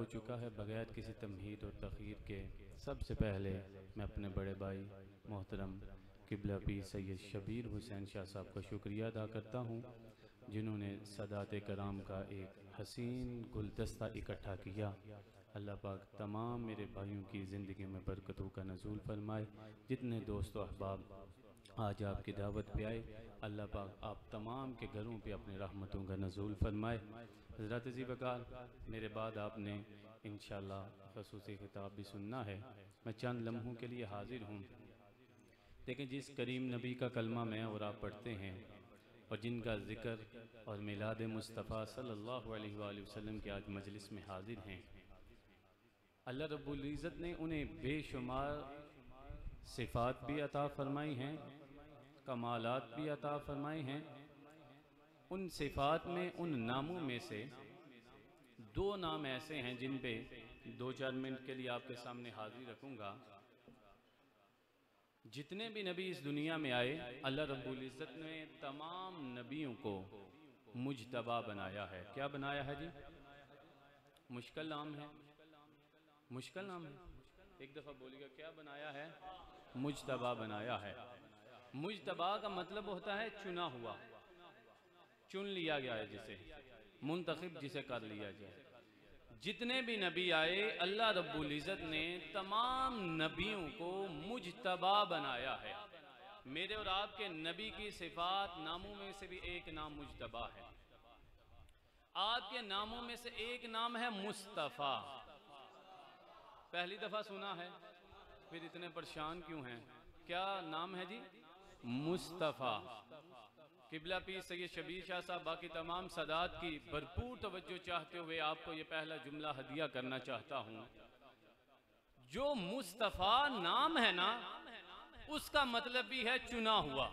चुका है। बगैर किसी तमहीद और तख़यीर के सबसे पहले मैं अपने बड़े भाई मोहतरम क़िबला पीर सैयद शबीर हुसैन शाह साहब का शुक्रिया अदा करता हूँ, जिन्होंने सादात कराम का एक हसीन गुलदस्ता इकट्ठा किया। अल्लाह पाक तमाम मेरे भाइयों की ज़िंदगी में बरकतों का नज़ूल फरमाए। जितने दोस्तों अहबाब आज आपकी दावत पे आए, अल्लाह पाक आप तमाम के घरों पे अपनी रहमतों का नज़ूल फरमाए। हज़रत जी वकार, मेरे बाद आपने इंशाअल्लाह ख़ुसूसी खिताब भी सुनना है। मैं चंद लम्हों के लिए हाजिर हूँ। लेकिन जिस करीम नबी का कलमा मैं और आप पढ़ते हैं और जिनका ज़िक्र और मिलाद मुस्तफ़ा सल्लल्लाहु अलैहि वसल्लम के आज मजलिस में हाजिर हैं, अल्लाह रब्बुल इज़्ज़त ने उन्हें बेशुमार सिफ़ात भी अता फरमाई हैं, कमालात भी अता फरमाए हैं। उन सिफ़ात में, उन नामों में से दो नाम ऐसे हैं जिन पे 2-4 मिनट के लिए आपके सामने हाजिर रखूँगा। जितने भी नबी इस दुनिया में आए, अल्लाह रब्बुल इज़्ज़त ने तमाम नबियों को मुज्तबा बनाया है। क्या बनाया है जी? मुश्किल नाम है, मुश्किल नाम है, एक दफ़ा बोलिएगा, क्या बनाया है? मुज्तबा बनाया है। मुज्तबा का मतलब होता है चुना हुआ, चुन लिया गया है, जिसे मुंतखब जिसे कर लिया जाए। जितने भी नबी आए, अल्लाह रब्बुल इज़्ज़त ने तमाम नबियों को मुज्तबा बनाया है। मेरे और आपके नबी की सिफ़ात नामों में से भी एक नाम मुज्तबा है। आपके नामों में से एक नाम है मुस्तफ़ा। पहली दफ़ा सुना है, फिर इतने परेशान क्यों हैं? क्या नाम है जी? मुस्तफ़ा। क़िबला पीर सैयद शबीर शाह साहब बाकी तमाम सदात की भरपूर तवज्जो चाहते हुए आपको ये पहला जुमला हदिया करना चाहता हूँ। जो मुस्तफ़ा नाम है ना, उसका मतलब भी है चुना हुआ।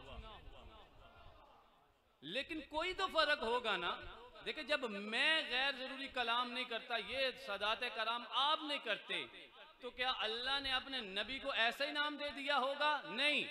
लेकिन कोई तो फर्क होगा ना। देखिए, जब मैं गैर जरूरी कलाम नहीं करता, ये सदात कराम आप नहीं करते, तो क्या अल्लाह ने अपने नबी को ऐसा ही नाम दे दिया होगा? नहीं,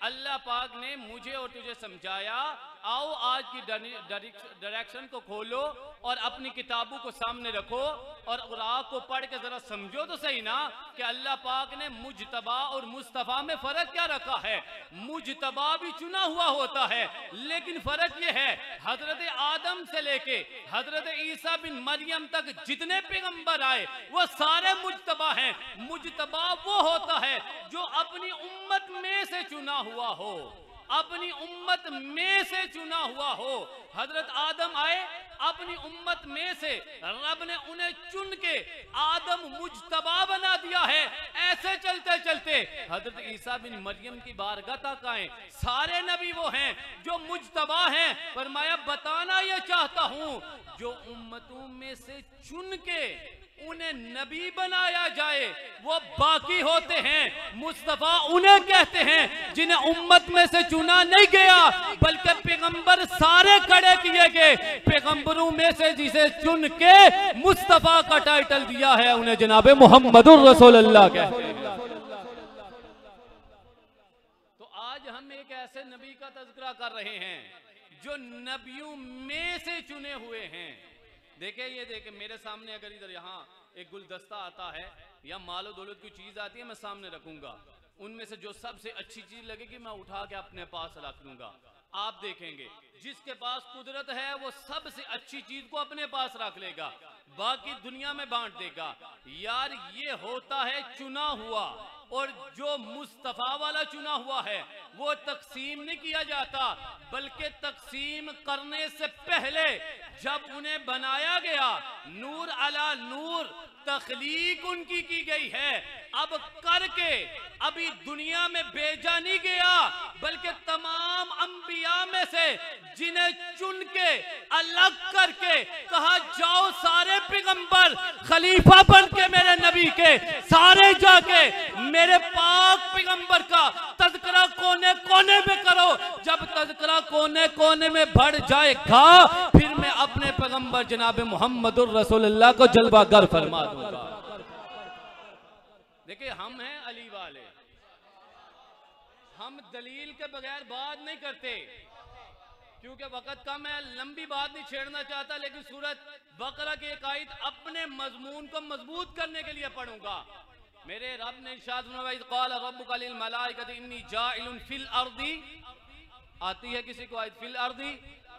अल्लाह पाक ने मुझे और तुझे समझाया, आओ आज की डायरेक्शन को खोलो और अपनी किताबों को सामने रखो और कुरान को पढ़ के जरा समझो तो सही ना कि अल्लाह पाक ने मुज्तबा और मुस्तफ़ा में फर्क क्या रखा है। मुज्तबा भी चुना हुआ होता है, लेकिन फर्क यह है, हजरत आदम से लेके हजरत ईसा बिन मरियम तक जितने पैगंबर आए वो सारे मुज्तबा हैं। मुज्तबा वो होता है जो अपनी उम्मत में से चुना हुआ हो, अपनी उम्मत में से चुना हुआ हो। हजरत आदम आए, अपनी उम्मत में से रब ने उन्हें चुन के आदम मुज्तबा बना दिया है। ऐसे चलते चलते हजरत ईसा बिन मरियम की बारगाह तक आए, सारे नबी वो हैं जो मुज्तबा हैं। फरमाया, बताना ये चाहता हूं, जो उम्मतों में से चुन के उन्हें नबी बनाया जाए वो बाकी होते हैं। मुस्तफा उन्हें कहते हैं जिन्हें उम्मत में से चुना नहीं गया, बल्कि पैगंबर सारे खड़े किए गए। पैगंबरों में से जिसे चुन के मुस्तफा का टाइटल दिया है, उन्हें जनाबे मोहम्मदुर रसूलुल्लाह कहते हैं। तो आज हम एक ऐसे नबी का तज़किरा कर रहे हैं जो नबियों में से चुने हुए हैं। देखे, ये देखे मेरे सामने, अगर इधर यहाँ एक गुलदस्ता आता है या मालो दौलत की चीज आती है, मैं सामने रखूंगा, उनमें से जो सबसे अच्छी चीज लगेगी मैं उठा के अपने पास रख लूंगा। आप देखेंगे जिसके पास कुदरत है वो सबसे अच्छी चीज को अपने पास रख लेगा, बाकी दुनिया में बांट देगा। यार, ये होता है चुना हुआ, और जो मुस्तफा वाला चुना हुआ है वो तकसीम नहीं किया जाता, बल्कि तकसीम करने से पहले जब उन्हें बनाया गया, नूर अला नूर तख्लीक उनकी की गई है। अब करके अभी दुनिया में भेजा नहीं गया, बल्कि तमाम अंबिया में से जिन्हें चुन के अलग करके कहा, जाओ सारे पैगंबर खलीफा बन के मेरे नबी के सारे जाके मेरे पाक पैगंबर का तज़किरा कोने कोने में करो। जब तज़किरा कोने कोने में बढ़ जाएगा, फिर मैं अपने पैगंबर जनाबे मोहम्मदुर रसूलुल्लाह को जलवागर फरमा दूंगा। देखिए, हम हैं अली वाले, हम दलील के बगैर बात नहीं करते। क्योंकि वक्त कम है, लंबी बात नहीं छेड़ना चाहता, लेकिन सूरत बकरा की एक आयत अपने मजमून को मजबूत करने के लिए पढ़ूंगा। मेरे रब ने इरशाद फरमाया, क़ाल रब्बुका लिल मलाइकति इन्नी जाइलुन फिल अर्दी, आती है किसी को आयत फिल अर्दी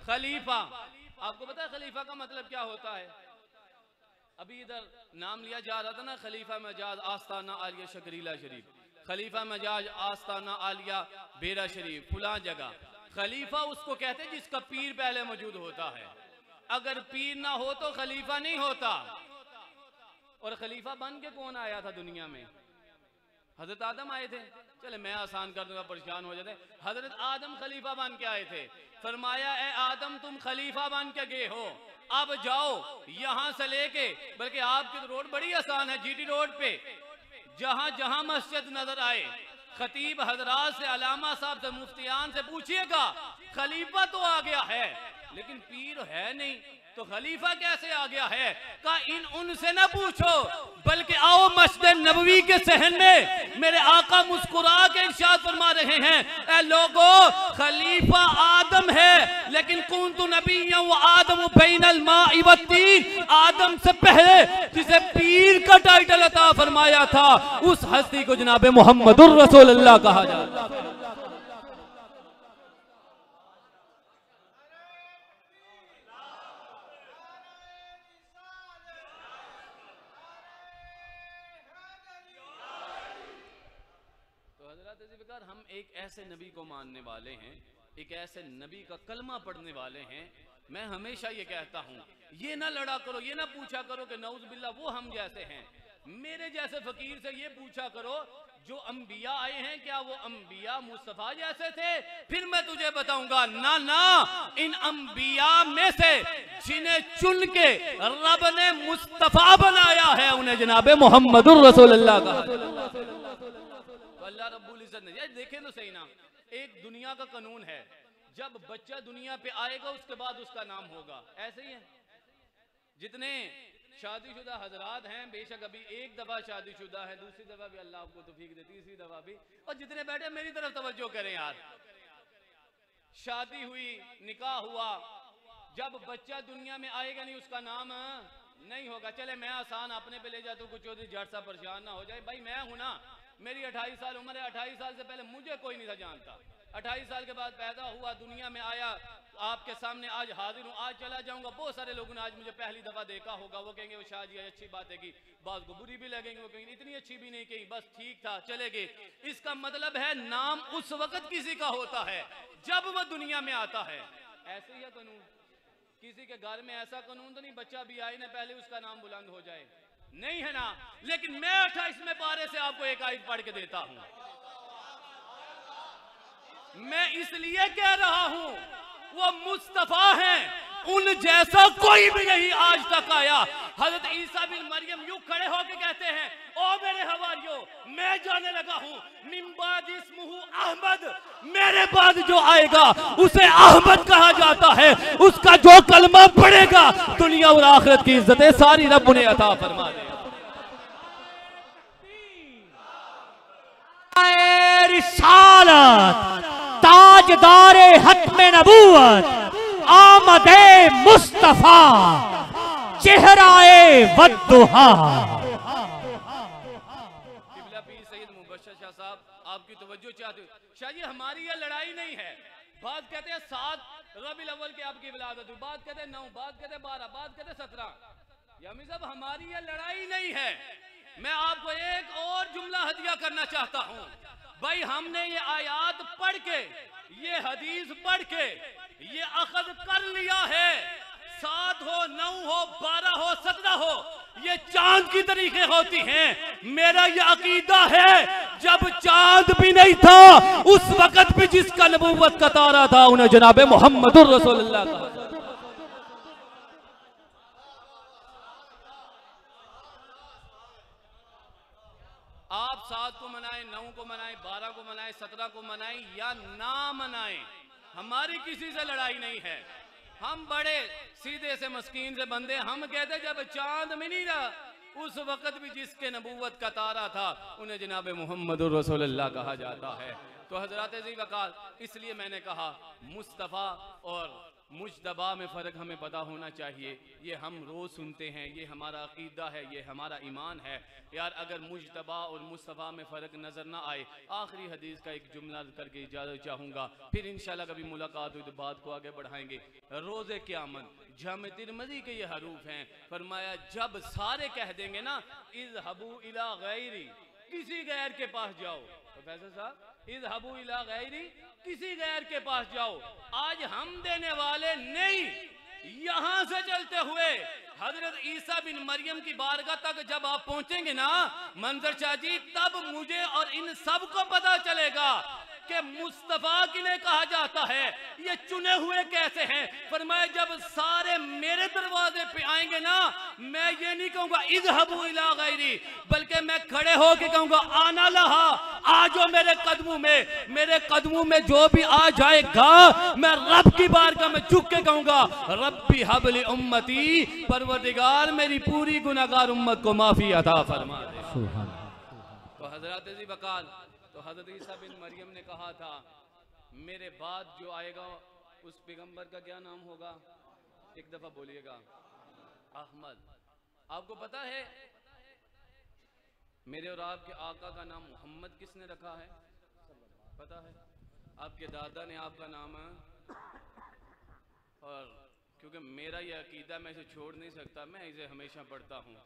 खलीफा। आपको पता है खलीफा का मतलब क्या होता है? अभी इधर नाम लिया जा रहा था ना, खलीफा मजाज आस्ताना आलिया शकरीला शरीफ, खलीफा मजाज आस्ताना आलिया बेरा शरीफ, फुला जगह। खलीफा उसको कहते हैं जिसका पीर पहले मौजूद होता है। अगर पीर ना हो तो खलीफा नहीं होता। और खलीफा बन के कौन आया था दुनिया में? हजरत आदम आए थे। चले मैं आसान कर दूंगा, परेशान हो जाते। हजरत आदम खलीफा बन के आए थे। फरमाया, ए आदम तुम खलीफा बन के गए हो, अब जाओ यहां से लेके, बल्कि आपकी तो रोड बड़ी आसान है, जीटी रोड पे जहां जहां मस्जिद नजर आए, खतीब हजरात से, अलामा साहब से, मुफ्तियान से पूछिएगा, खलीफा तो आ गया है लेकिन पीर है नहीं, तो खलीफा कैसे आ गया है? का इन उनसे ना पूछो, बल्कि आओ मस्जिद नबवी के सहन में। मेरे आका मुस्कुरा के इरशाद फरमा रहे हैं, ए लोगों, खलीफा आदम है, लेकिन कुन्तु नबिय्यन व आदम बैनल माइ वत्तीन, आदम से पहले जिसे पीर का टाइटल अता फरमाया था, उस हस्ती को जनाब मोहम्मदुर रसूलुल्लाह कहा जाता है। हम एक ऐसे नबी को मानने वाले हैं, एक ऐसे नबी का कलमा पढ़ने वाले हैं। मैं हमेशा ये कहता हूँ, ये ना लड़ा करो, ये ना पूछा करो कि नऊज़ बिल्लाह वो हम जैसे हैं। मेरे जैसे फकीर से ये पूछा करो, जो अंबिया आए हैं क्या वो अंबिया मुस्तफा जैसे थे? फिर मैं तुझे बताऊंगा, ना ना, इन अंबिया में से जिन्हें चुन के रब ने मुस्तफा बनाया है, उन्हें जनाबे मोहम्मदुर रसूलुल्लाह कहा। अल्लाह रब्बुल इज्जत ने, यार देखें तो सही ना, एक दुनिया का कानून है, जब बच्चा दुनिया पे आएगा उसके बाद उसका नाम होगा। ऐसे ही है, जितने शादीशुदा हजरात हैं, बेशक अभी एक दफा शादीशुदा है, दूसरी दफा भी अल्लाह आपको तौफीक दे, तीसरी दफा भी, और जितने बैठे मेरी तरफ तवज्जो करें यार। शादी हुई, निकाह हुआ, जब बच्चा दुनिया में आएगा नहीं उसका नाम नहीं होगा। चले मैं आसान अपने पे ले जाता हूँ, कुछ चौधरी जट सा परेशान ना हो जाए। भाई मैं हूं ना, मेरी 28 साल उम्र है, 28 साल से पहले मुझे कोई नहीं था जानता। 28 साल के बाद पैदा हुआ, दुनिया में आया, आपके सामने आज हाजिर हूँ, आज चला जाऊंगा। बहुत सारे लोगों ने आज मुझे पहली दफा देखा होगा, वो कहेंगे वो शाह जी अच्छी बात है की, बात को बुरी भी लगेंगे, वो कहेंगे इतनी अच्छी भी नहीं कही, बस ठीक था, चले गए। इसका मतलब है नाम उस वक्त किसी का होता है जब वह दुनिया में आता है। ऐसे ही है कानून, किसी के घर में ऐसा कानून तो नहीं बच्चा भी आए ना पहले उसका नाम बुलंद हो जाए, नहीं है ना। लेकिन मैं 28वें पारे से आपको एक आयत पढ़ के देता हूं। मैं इसलिए कह रहा हूं, वो मुस्तफा हैं, उन जैसा कोई भी नहीं आज तक आया। हजरत ईसा बिन मरियम यूं खड़े होकर कहते हैं, ओ मेरे हवारियों, मैं जाने लगा हूं, मिन बाद इस्मुहु अहमद, मेरे बाद जो आएगा उसे अहमद कहा जाता है। उसका जो कलमा पढ़ेगा दुनिया और आखिरत की इज्जतें सारी रब उन्हें अता फरमा दे। रिसालत ताजदारे हत्मे नबूवत आमदे मुस्तफा चेहराए वद्दुहा। सैयद मुबश्शिर शाह साहब आपकी तवज्जो चाहते हो। शाह जी हमारी ये लड़ाई नहीं है। बात कहते हैं 7 रबीउल अव्वल की आपकी विलादत हुई, बात कहते हैं 9, बात कहते हैं 12, बात कहते हैं 17। यामी साहब हमारी ये लड़ाई नहीं है। मैं आपको एक और जुमला हदिया करना चाहता हूं। भाई हमने ये आयात पढ़ के, ये हदीस पढ़ के ये अखद कर लिया है, 7 हो, 9 हो, 12 हो, 17 हो, ये चांद की तरीके होती हैं। मेरा ये अकीदा है, जब चांद भी नहीं था उस वक्त भी जिसका नबूवत का तारा था उन्हें जनाबे मोहम्मदुर रसूलुल्लाह कहा। आप 7 को मनाएं, 9 को मनाएं, 12 को मनाएं, 17 को मनाएं या ना मनाएं, हमारी किसी से लड़ाई नहीं है। हम बड़े सीधे से मस्कीन से बंदे, हम कहते जब चांद में नहीं रहा उस वक्त भी जिसके नबूवत का तारा था उन्हें जनाब मोहम्मदुर रसूलुल्लाह कहा जाता है। तो हजरत जी वकाल, इसलिए मैंने कहा मुस्तफ़ा और मुजतबा में फ़र्क हमें पता होना चाहिए। ये हम रोज़ सुनते हैं, ये हमारा अकीदा है, ये हमारा ईमान है। यार अगर मुजतबा और मुस्तफ़ा में फ़र्क नज़र ना आए, आखिरी हदीस का एक जुमला करके इजाज़त चाहूँगा, फिर इंशाल्लाह कभी मुलाकात हुई तो बात को आगे बढ़ाएंगे। रोज़े क़यामत जामे तिरमिज़ी के ये हरूफ हैं। फरमाया जब सारे कह देंगे ना इज़हबू इला गैरी, किसी गैर के पास जाओ, प्रोफेसर साहब इज़हबू इला गैरी, किसी गैर के पास जाओ। आज हम देने वाले नहीं, यहां से चलते हुए हजरत ईसा बिन मरियम की बारगाह तक जब आप पहुंचेंगे ना मंजर शाह जी, तब मुझे और इन सब को पता चलेगा कि मुस्तफा किन्हें कहा जाता है, ये चुने हुए कैसे हैं। फरमाया जब सारे मेरे दरवाजे पे आएंगे ना, मैं ये नहीं कहूंगा इज़हबू इला गैरी, बल्कि मैं खड़े होके कहूंगा आना लहा, आजो मेरे कदमों में जो भी आ जाएगा, मैं रब की बारगाह में झुक के कहूंगा रब्बी हबली उम्मती, परवरदिगार मेरी पूरी गुनाहगार उम्मत को माफी अता फरमा दे। तो हजरत जी वकाल, तो हजरत ईसा बिन मरियम ने कहा था मेरे बाद जो आएगा उस पैगंबर का क्या नाम होगा, एक दफा बोलिएगा अहमद। आपको पता है मेरे और आपके आका का नाम मोहम्मद किसने रखा है, पता है? आपके दादा ने आपका नाम है, और क्योंकि मेरा ये अकीदा मैं इसे छोड़ नहीं सकता, मैं इसे हमेशा पढ़ता हूँ।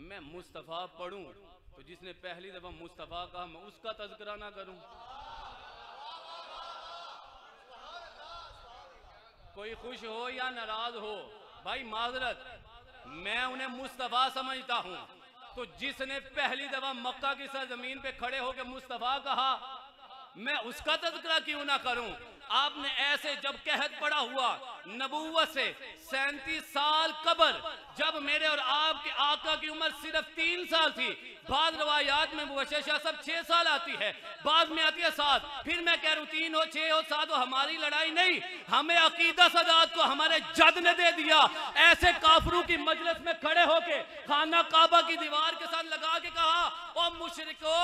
मैं मुस्तफ़ा पढ़ूं तो जिसने पहली दफा मुस्तफ़ा कहा मैं उसका तज़किरा ना करूं। कोई खुश हो या नाराज हो भाई माजरत, मैं उन्हें मुस्तफ़ा समझता हूं। तो जिसने पहली दफा मक्का की सरजमीन पे खड़े होकर मुस्तफ़ा कहा, मैं उसका तज़किरा क्यों ना करूं। आपने ऐसे जब कहत पड़ा हुआ नबूवत से 37 साल कबल, जब मेरे और आपके आका की उम्र सिर्फ 3 साल थी, बाद रवायात में मुबशशा सब 6 साल आती है, बाद में आती है 7, फिर मैं कह रहा हूँ 3 हो 6 हो 7 हो, हमारी लड़ाई नहीं, हमें अकीदा सदात को हमारे जद ने दे दिया। ऐसे काफरों की मजलिस में खड़े होके खाना काबा की दीवार के साथ लगा के कहा, ओ मुशरिको,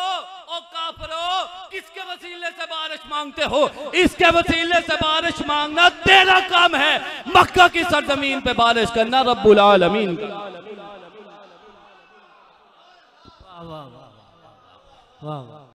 ओ काफरो, किसके वसीले से बारिश मांगते हो? इसके वसीले से बारिश मांगना तेरा काम है, मक्का की सरजमीन पे बारिश करना रब्बुल आलमीन का। वाह वाह वाह वाह।